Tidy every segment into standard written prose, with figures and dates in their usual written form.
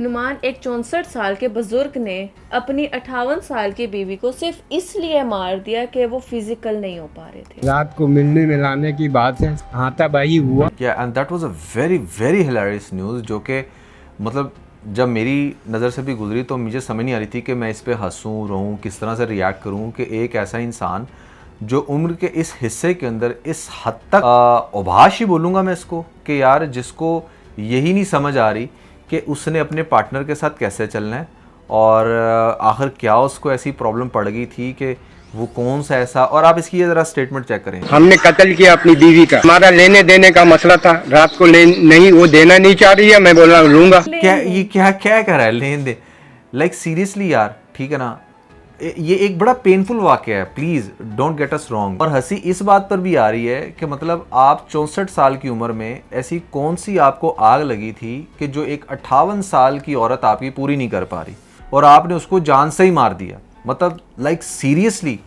नुमान, एक 64 साल के बुजुर्ग ने अपनी 58 साल की बीवी को सिर्फ इसलिए मार दिया कि वो फिजिकल नहीं हो पा रहे थे। रात को मिलने मिलाने की बात है, हाथापाई हुआ। And that was a very very hilarious news, जो कि मतलब जब मेरी नज़र से भी गुजरी तो मुझे समझ नहीं आ रही थी कि मैं इस पे हंसूं, रहूं, किस तरह से रिएक्ट करूं कि एक ऐसा इंसान जो उम्र के इस हिस्से के अंदर इस हद तक उभाश ही बोलूँगा मैं इसको, कि यार जिसको यही नहीं समझ आ रही कि उसने अपने पार्टनर के साथ कैसे चलना है, और आखिर क्या उसको ऐसी प्रॉब्लम पड़ गई थी कि वो कौन सा ऐसा। और आप इसकी ये ज़रा स्टेटमेंट चेक करें। हमने कत्ल किया अपनी बीवी का, हमारा लेने देने का मसला था, रात को नहीं, वो देना नहीं चाह रही है, मैं बोला लूंगा। क्या ये क्या क्या कर रहा है, लेन दे, लाइक सीरियसली यार, ठीक है ना। ये एक बड़ा पेनफुल वाक़या है, please don't get us wrong. और हंसी इस बात पर भी आ रही है कि मतलब आप 64 साल की उम्र में ऐसी कौन सी आपको आग लगी थी कि जो एक 58 साल की औरत आपकी पूरी नहीं कर पा रही और आपने उसको जान से ही मार दिया। मतलब लाइक सीरियसली,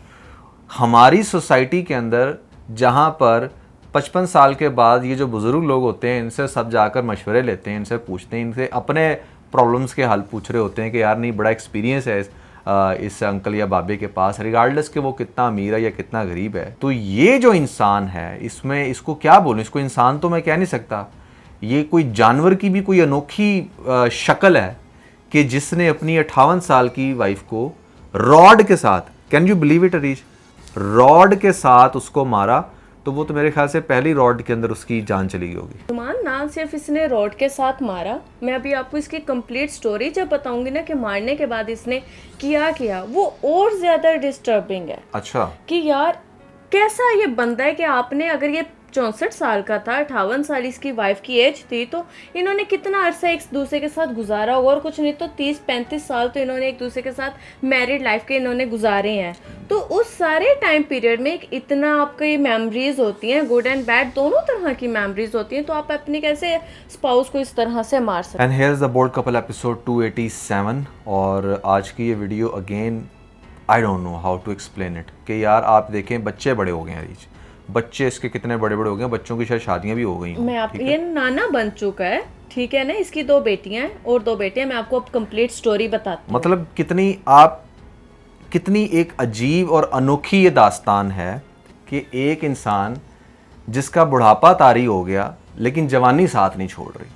हमारी सोसाइटी के अंदर जहाँ पर 55 साल के बाद ये जो बुज़ुर्ग लोग होते हैं, इनसे सब जाकर मशवरे लेते हैं, इनसे पूछते हैं, इनसे अपने प्रॉब्लम्स के हल पूछ रहे होते हैं कि यार नहीं, बड़ा एक्सपीरियंस है इस अंकल या बाबे के पास, रिगार्डलेस कि वो कितना अमीर है या कितना गरीब है। तो ये जो इंसान है, इसमें इसको क्या बोलूं, इसको इंसान तो मैं कह नहीं सकता, ये कोई जानवर की भी कोई अनोखी शक्ल है कि जिसने अपनी 58 साल की वाइफ को रॉड के साथ, can you believe it Arish, rod के साथ उसको मारा। तो वो तो मेरे ख्याल से पहली रॉड के अंदर उसकी जान चली गई होगी। नुमान, ना सिर्फ इसने रॉड के साथ मारा, मैं अभी आपको इसकी कंप्लीट स्टोरी जब बताऊंगी ना कि मारने के बाद इसने क्या वो और ज्यादा डिस्टर्बिंग है। अच्छा, कि यार कैसा ये बंदा है कि आपने, अगर ये 64 साल का था, 58 साल इसकी वाइफ की एज थी, तो इन्होंने कितना अरसा एक दूसरे के साथ गुजारा होगा, और कुछ नहीं तो 30-35 साल तो इन्होंने एक दूसरे के साथ मैरिड लाइफ के इन्होंने गुजारे हैं। तो उस सारे टाइम पीरियड में एक इतना आपकी मेमोरीज होती हैं, गुड एंड बैड दोनों तरह की मेमोरीज होती हैं, तो आप अपनी कैसे स्पाउस को इस तरह से मार सकते हैं। And here is the bold couple episode 287। और आज की ये video again, I don't know how to explain it, कि यार आप देखें बच्चे बड़े हो गए हैं रीच, बच्चे इसके कितने बड़े बड़े हो गए हैं, बच्चों की शायद शादियां भी हो गई हैं। मैं आप ये नाना बन चुका है, ठीक है ना। इसकी 2 बेटियां हैं और 2 बेटे हैं। मैं आपको अब कंप्लीट स्टोरी बताती हूँ। मतलब कितनी एक अजीब और अनोखी ये दास्तान है कि एक इंसान जिसका बुढ़ापा तारी हो गया लेकिन जवानी साथ नहीं छोड़ रही,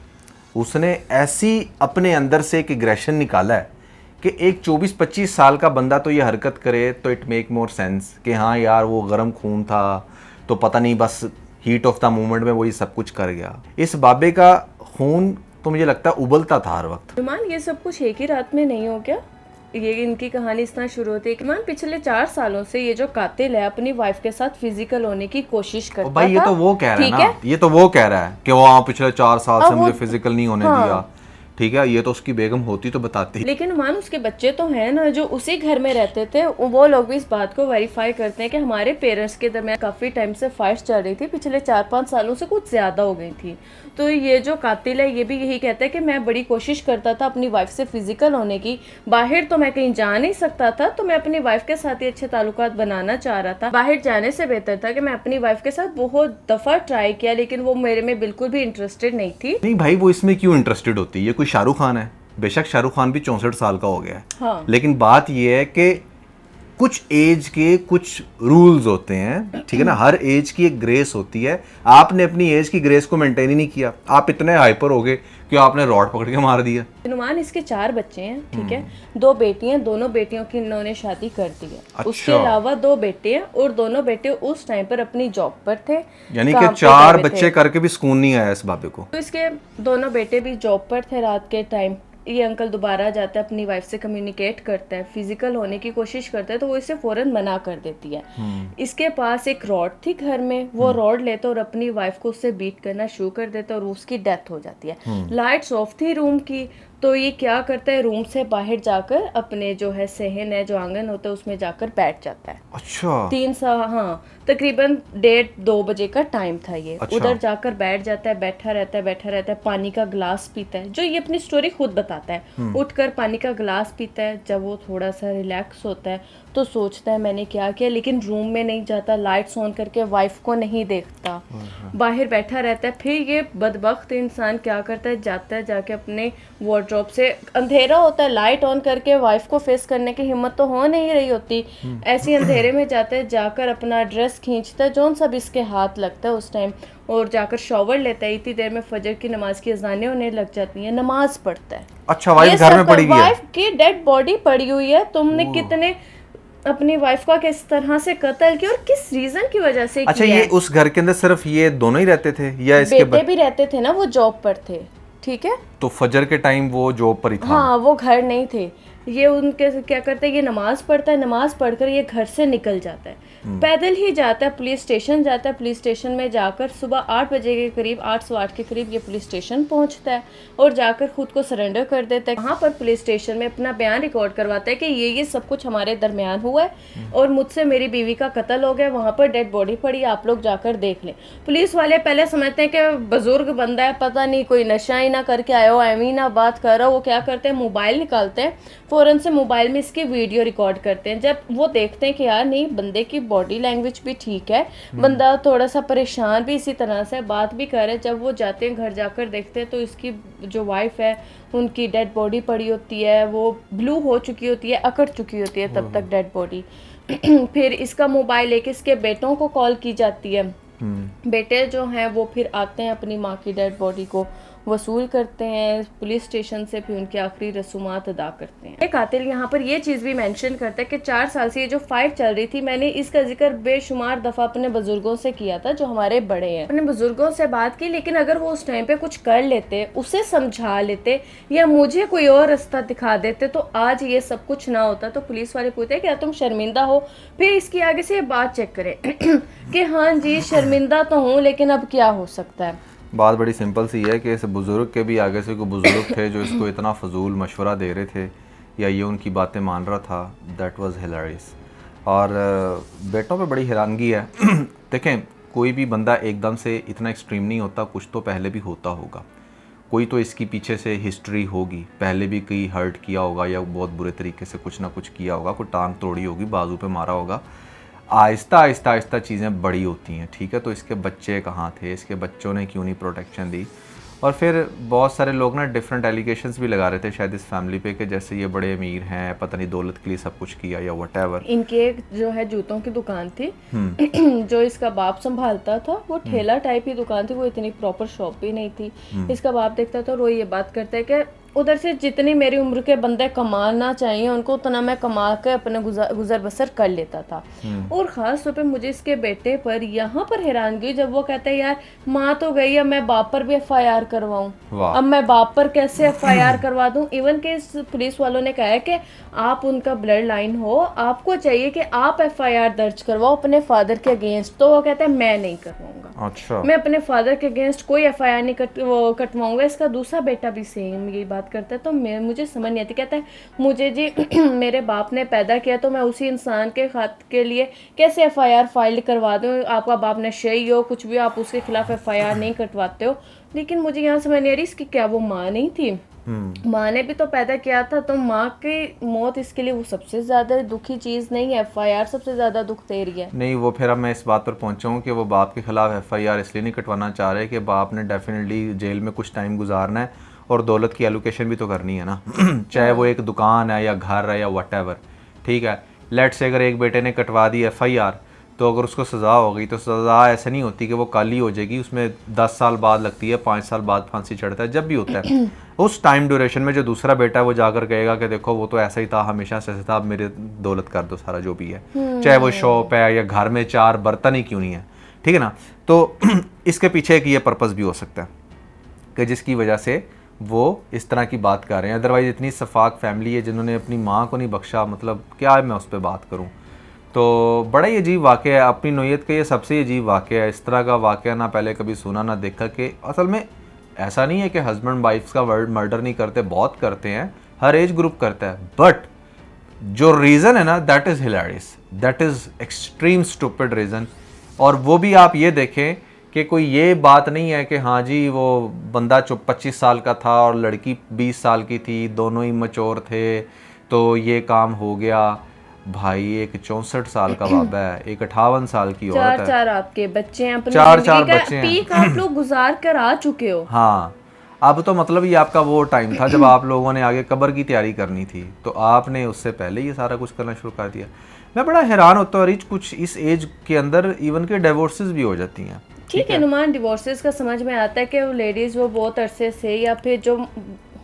उसने ऐसी अपने अंदर से एक एग्रेशन निकाला है कि एक 24-25 साल का बंदा तो ये हरकत करे तो इट मेक मोर सेंस कि हाँ यार वो गर्म खून था, तो पता नहीं बस हीट ऑफ द मोमेंट में वो ये सब कुछ कर गया। इस बाबे का खून तो मुझे लगता है उबलता था हर वक्त। नुमान, ये सब कुछ एक ही रात में नहीं हो गया। ये इनकी कहानी इस तरह शुरू होती है कि नुमान पिछले 4 सालों से ये जो कातिल है अपनी वाइफ के साथ फिजिकल होने की कोशिश करता था। भाई ये तो वो कह रहा है ठीक ना, ये तो वो कह रहा है कि वो पिछले 4 साल से मुझे फिजिकल नहीं होने दिया। ठीक है, ये तो उसकी बेगम होती तो बताती। लेकिन मान उसके बच्चे तो हैं ना जो उसी घर में रहते थे, वो लोग भी इस बात को वेरीफाई करते हैं कि हमारे पेरेंट्स के दरमियान काफ़ी टाइम से फाइट्स चल रही थी, पिछले 4-5 सालों से कुछ ज़्यादा हो गई थी। तो ये जो कातिल है ये भी यही कहता है कि मैं बड़ी कोशिश करता था अपनी वाइफ से फिजिकल होने की, बाहर तो मैं कहीं जा नहीं सकता था, तो मैं अपनी वाइफ के साथ ही अच्छे ताल्लुकात बनाना चाह रहा था। बाहर जाने से बेहतर था कि मैं अपनी वाइफ के साथ बहुत दफ़ा ट्राई किया, लेकिन वो मेरे में बिल्कुल भी इंटरेस्टेड नहीं थी। नहीं भाई, वो इसमें क्यों इंटरेस्टेड होती है? ये कोई शाहरुख खान है? बेशक शाहरुख खान भी 64 साल का हो गया है। हाँ। लेकिन बात ये है कि कुछ एज के कुछ रूल्स होते हैं, ठीक है ना, हर एज की एक ग्रेस होती है। आपने अपनी एज की ग्रेस को मेंटेन ही नहीं किया, आप इतने हाइपर हो गए कि आपने रॉड पकड़ के मार दिया। नुमान, इसके 4 बच्चे हैं, ठीक है, 2 बेटी हैं, दोनों बेटियों की इन्होंने शादी कर दी है। अच्छा। उसके अलावा 2 बेटे हैं और दोनों बेटे उस टाइम पर अपनी जॉब पर थे, यानी काम कि पे 4 गए थे। बच्चे करके भी सुकून नहीं आया इस बाबे को। तो इसके दोनों बेटे भी जॉब पर थे रात के टाइम। ये अंकल दोबारा जाता है, अपनी वाइफ से कम्युनिकेट करता है, फिजिकल होने की कोशिश करता है, तो वो इसे फौरन मना कर देती है। इसके पास एक रॉड थी घर में, वो रॉड लेता और अपनी वाइफ को उससे बीट करना शुरू कर देता और उसकी डेथ हो जाती है। लाइट्स ऑफ थी रूम की, तो ये क्या करता है, रूम से बाहर जाकर अपने जो है सहन है, जो आंगन होता है, उसमें जाकर बैठ जाता है। अच्छा। हाँ, तकरीबन 1:30-2 बजे का टाइम था ये। अच्छा। उधर जाकर बैठ जाता है, बैठा रहता है, पानी का ग्लास पीता है, जो ये अपनी स्टोरी खुद बताता है। उठकर पानी का ग्लास पीता है, जब वो थोड़ा सा रिलैक्स होता है तो सोचता है मैंने क्या किया, लेकिन रूम में नहीं जाता, लाइट्स ऑन करके वाइफ को नहीं देखता, बाहर बैठा रहता है। फिर ये बदबख्त इंसान क्या करता है, जाता है, जाके अपने वार्डरोब वार्डरोब से। अंधेरा होता है, लाइट ऑन करके वाइफ को फेस करने की हिम्मत तो हो नहीं रही होती, ऐसे अंधेरे में जाते हैं, जाकर अपना ड्रेस खींचता है जोन सब इसके हाथ लगता है उस टाइम, और जाकर शॉवर लेता है। इतनी देर में फजर की नमाज की अजानें होने लग जाती हैं, नमाज पढ़ता है। अच्छा, वाइफ घर में पड़ी हुई है, वाइफ की डेड बॉडी पड़ी हुई है, तुमने कितने अपनी वाइफ का किस तरह से कत्ल किया और किस रीजन की वजह से अच्छा किया ये है? उस घर के अंदर सिर्फ ये दोनों ही रहते थे या इसके बेटे भी रहते थे ना, वो जॉब पर थे, ठीक है। तो फजर के टाइम वो जॉब पर ही था। हाँ, वो घर नहीं थे। ये उनके क्या करते हैं, ये नमाज पढ़ता है, नमाज पढ़कर ये घर से निकल जाता है, पैदल ही जाता है, पुलिस स्टेशन जाता है। पुलिस स्टेशन में जाकर सुबह 8 बजे के करीब, 8:08 के करीब ये पुलिस स्टेशन पहुंचता है और जाकर खुद को सरेंडर कर देता है। वहाँ पर पुलिस स्टेशन में अपना बयान रिकॉर्ड करवाता है कि ये सब कुछ हमारे दरमियान हुआ है और मुझसे मेरी बीवी का कत्ल हो गया, वहाँ पर डेड बॉडी पड़ी, आप लोग जाकर देख लें। पुलिस वाले पहले समझते हैं कि बुजुर्ग बंदा है, पता नहीं कोई नशा ही ना करके आया हो, एमी ना बात कर रहा हो। वो क्या करते हैं, मोबाइल निकालते हैं, फ़ौरन से मोबाइल में इसकी वीडियो रिकॉर्ड करते हैं। जब वो देखते हैं कि यार नहीं, बंदे की बॉडी लैंग्वेज भी ठीक है, बंदा थोड़ा सा परेशान भी इसी तरह से बात भी कर रहे हैं, जब वो जाते हैं घर जाकर देखते हैं तो इसकी जो वाइफ है उनकी डेड बॉडी पड़ी होती है, वो ब्लू हो चुकी होती है, अकड़ चुकी होती है तब तक डेड बॉडी। फिर इसका मोबाइल लेके इसके बेटों को कॉल की जाती है, बेटे जो हैं वो फिर आते हैं, अपनी माँ की डेड बॉडी को वसूल करते हैं पुलिस स्टेशन से, फिर उनकी आखिरी रसूमात अदा करते हैं। एक कातिल यहाँ पर ये चीज़ भी मेंशन करता है कि 4 साल से ये जो फाइट चल रही थी, मैंने इसका जिक्र बेशुमार दफ़ा अपने बुजुर्गों से किया था जो हमारे बड़े हैं, अपने बुजुर्गों से बात की, लेकिन अगर वो उस टाइम पे कुछ कर लेते, उसे समझा लेते या मुझे कोई और रास्ता दिखा देते तो आज ये सब कुछ ना होता। तो पुलिस वाले पूछते हैं क्या तुम शर्मिंदा हो? फिर इसकी आगे से ये बात चेक करें कि हाँ जी शर्मिंदा तो हूँ, लेकिन अब क्या हो सकता है। बात बड़ी सिंपल सी है कि इस बुज़ुर्ग के भी आगे से कोई बुज़ुर्ग थे जो इसको इतना फजूल मशवरा दे रहे थे या ये उनकी बातें मान रहा था। That was hilarious. और बेटों पे बड़ी हैरानगी है देखें, कोई भी बंदा एकदम से इतना एक्सट्रीम नहीं होता, कुछ तो पहले भी होता होगा, कोई तो इसकी पीछे से हिस्ट्री होगी, पहले भी कहीं हर्ट किया होगा या बहुत बुरे तरीके से कुछ ना कुछ किया होगा, कोई टांग तोड़ी होगी, बाजू पे मारा होगा। आहिस्ता आहिस्ता आहिस्ता चीज़ें बड़ी होती हैं, ठीक है। तो इसके बच्चे कहाँ थे, इसके बच्चों ने क्यों नहीं प्रोटेक्शन दी? और फिर बहुत सारे लोग ना डिफरेंट एलिगेशंस भी लगा रहे थे शायद इस फैमिली पे कि जैसे ये बड़े अमीर हैं, पता नहीं दौलत के लिए सब कुछ किया या व्हाटएवर। इनके एक जो है जूतों की दुकान थी जो इसका बाप संभालता था, वो ठेला टाइप की दुकान थी, वो इतनी प्रॉपर शॉप भी नहीं थी। इसका बाप देखता था और वो ये बात करता है कि उधर से जितनी मेरी उम्र के बंदे कमाना चाहिए उनको उतना मैं कमा कर अपने गुजर बसर कर लेता था। और ख़ास तौर पे मुझे इसके बेटे पर यहाँ पर हैरानगी जब वो कहता है यार माँ तो गई, अब मैं बाप पर भी FIR करवाऊँ, अब मैं बाप पर कैसे FIR करवा दूँ। इवन के इस पुलिस वालों ने कहा है कि आप उनका ब्लड लाइन हो, आपको चाहिए कि आप FIR दर्ज करवाओ अपने फादर के अगेंस्ट। तो वो कहता है मैं नहीं करवाऊंगा, अच्छा, मैं अपने फादर के अगेंस्ट कोई FIR नहीं कटवाऊंगा। इसका दूसरा बेटा भी सेम यही बात करता है। तो मुझे समझ नहीं आती, कहता है मुझे जी मेरे बाप ने पैदा किया तो मैं उसी इंसान के लिए कैसे FIR फाइल करवा दूँ। आपका बाप नशेई हो, कुछ भी, आप उसके खिलाफ FIR नहीं कटवाते हो। लेकिन मुझे यहाँ समझ नहीं आ रही इसकी क्या वो माँ नहीं थी? माँ ने भी तो पैदा किया था, तो माँ की मौत इसके लिए वो सबसे ज्यादा दुखी चीज नहीं है, FIR सबसे ज्यादा दुख दे रही है। नहीं, वो फिर अब मैं इस बात पर पहुंचा हूँ कि वो बाप के खिलाफ FIR इसलिए नहीं कटवाना चाह रहे कि बाप ने डेफिनेटली जेल में कुछ टाइम गुजारना है और दौलत की एलोकेशन भी तो करनी है ना चाहे वो एक दुकान है या घर है या व्हाटएवर, ठीक है। लेट से अगर एक बेटे ने कटवा दी FIR तो अगर उसको सज़ा हो गई तो सज़ा ऐसे नहीं होती कि वो कल ही हो जाएगी, उसमें 10 साल बाद लगती है, 5 साल बाद फांसी चढ़ता है, जब भी होता है उस टाइम ड्यूरेशन में जो दूसरा बेटा है वो जाकर कहेगा कि देखो वो तो ऐसा ही था, हमेशा से ऐसा था, अब मेरे दौलत कर दो सारा जो भी है, चाहे वो शॉप है या घर में 4 बर्तन ही क्यों नहीं है, ठीक है ना। तो इसके पीछे एक ये पर्पज़ भी हो सकता है कि जिसकी वजह से वो इस तरह की बात कर रहे हैं। अदरवाइज़ इतनी सफाक फैमिली है जिन्होंने अपनी माँ को नहीं बख्शा, मतलब क्या है, मैं उस पर बात करूँ। तो बड़ा ही अजीब वाक़या है, अपनी नोयत का ये सबसे अजीब वाक़या है। इस तरह का वाक़या ना पहले कभी सुना ना देखा कि असल में ऐसा नहीं है कि हस्बैंड वाइफ का मर्डर नहीं करते, बहुत करते हैं, हर एज ग्रुप करता है, बट जो रीज़न है ना that is hilarious, that is extreme stupid reason. और वो भी आप ये देखें कि कोई ये बात नहीं है कि हाँ जी वो बंदा 25 साल का था और लड़की 20 साल की थी, दोनों ही मैच्योर थे तो ये काम हो गया। भाई एक 64 साल का बाबा है, एक 58 साल की औरत है, चार आपके बच्चे हैं, अपनी चार जिंदगी का बच्चे हैं। पीक आप लोग गुजार कर आ चुके हो। हाँ, अब तो मतलब ये आपका वो टाइम था जब आप लोगों ने आगे कब्र की तैयारी करनी थी, तो आपने उससे पहले ये सारा कुछ करना शुरू कर दिया। मैं बड़ा हैरान होता हूँ रिच, कुछ इस एज के अंदर इवन के डिवोर्सेस भी हो जाती हैं। ठीक है नुमान, डिवोर्सेस का समझ में आता है कि वो लेडीज़ वो बहुत अरसे से, या फिर जो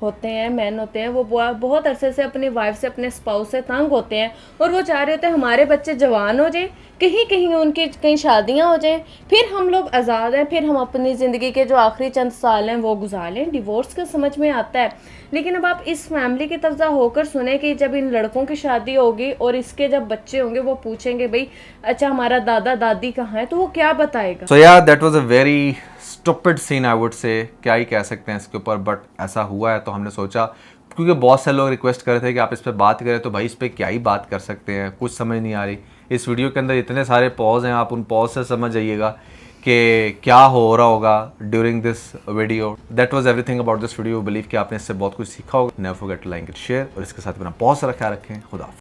होते हैं मैन होते हैं, वो बहुत अरसे से अपनी वाइफ से, अपने स्पाउस से तंग होते हैं, और वो चाह रहे होते हैं हमारे बच्चे जवान हो जाए, कहीं कहीं उनकी कहीं शादियां हो जाएं, फिर हम लोग आज़ाद हैं, फिर हम अपनी ज़िंदगी के जो आखिरी चंद साल हैं वो गुजार लें। डिवोर्स का समझ में आता है, लेकिन अब आप इस फैमिली की तरफ होकर सुने कि जब इन लड़कों की शादी होगी और इसके जब बच्चे होंगे, वो पूछेंगे भाई अच्छा हमारा दादा दादी कहाँ है, तो वो क्या बताएगा। सो यार that was a very stupid scene I would say, क्या ही कह सकते हैं इसके ऊपर, बट ऐसा हुआ है तो हमने सोचा, क्योंकि बहुत से लोग रिक्वेस्ट कर रहे थे कि आप इस पे बात करें, तो भाई इस पे क्या ही बात कर सकते हैं, कुछ समझ नहीं आ रही। इस वीडियो के अंदर इतने सारे पॉज हैं, आप उन पॉज से समझ जाइएगा कि क्या हो रहा होगा during this video. That was everything about this video. Believe कि आपने इससे बहुत कुछ सीखा होगा। Never forget to like and share, और इसके साथ अपना बहुत सारा ख्याल रखें। खुदा।